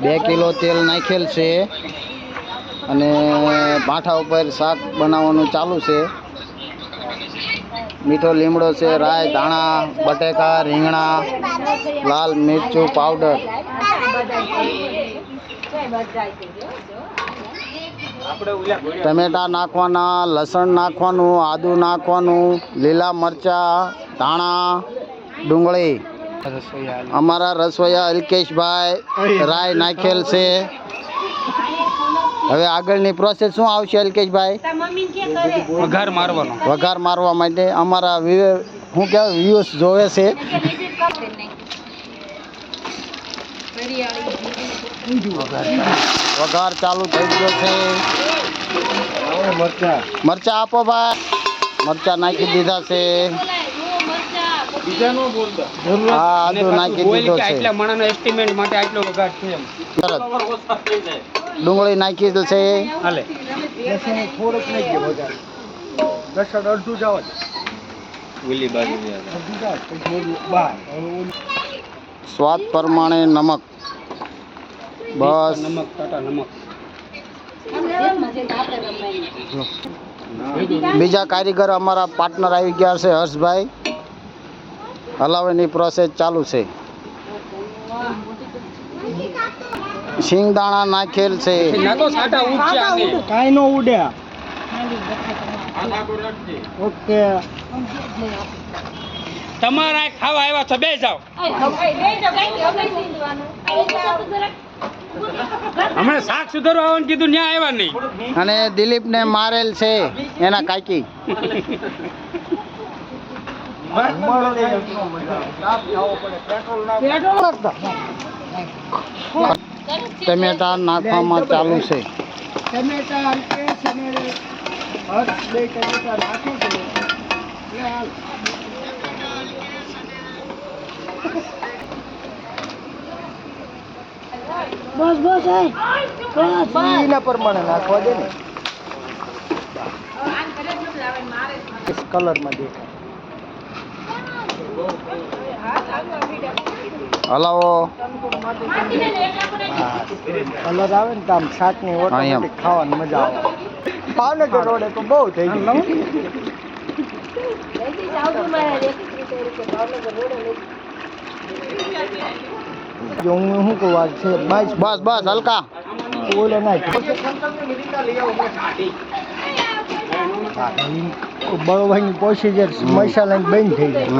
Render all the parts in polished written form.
2 kilo તેલ નાખેલ છે અને ભાઠા ઉપર શાક બનાવવાનું ચાલુ છે. મીઠો લીમડો છે, રાઈ, ધાણા, બટેકા, રીંગણા, લાલ મિરચું પાવડર. ટમેટા નાખવાના, લસણ નાખવાનું, આદુ નાખવાનું, લીલા મરચાં, ધાણા, ડુંગળી. અમારા રસોઈયા અલ્કેશભાઈ રાઈ નાખેલ છે. હવે આગળની પ્રોસેસ શું આવશે અલ્કેશભાઈ? વઘાર મારવા માટે અમારા શું કહેવાય વ્યૂઝ જોવે છે. વઘાર ચાલુ થઈ ગયો છે. મરચા આપો ભાઈ. મરચા નાખી દીધા છે. હા, આદુ નાખી દીધો છે. ડુંગળી નાખી છે. સ્વાદ પ્રમાણે નમક. બસ બીજા કારીગર અમારા પાર્ટનર આવી ગયા છે, હર્ષભાઈ. હલાવવાની પ્રોસેસ ચાલુ છે. શિંગદાણા નાખેલ છે. કાંઈ નો ઉડ્યા. ઓકે, તમારા ખાવા આવ્યા છો, બે જાઓ. હમણાં શાક સુધારવા આવવાનું કીધું, ત્યાં આવ્યા નહીં. અને દિલીપને મારેલ છે એના કાકી. ટમેટા નાખવામાં ચાલુ છે. બસ બસ એના પ્રમાણે નાખવા દે ને. કલરમાં દેખાય. હલાવો. કલર આવે ને તો આમ શાકની ઓટોમેટિક ખાવાની મજા આવે. ભાવનગર રોડે તો બહુ થઈ ગયું. હું શું કહું વાત છે? બસ બસ હલકા ઓલે નાખ. બળવાની પ્રોસીજર મસાલાની બંધ થઈ જાય.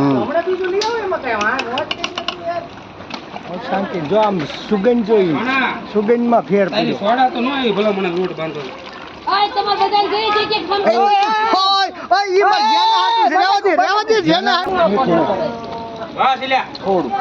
શાંતિ. જો આમ સુગંધ જોઈ, સુગંધમાં ફેર પડ્યો. સોડા તો ન આવી, ભલા મને રોટ બાંધો. થોડું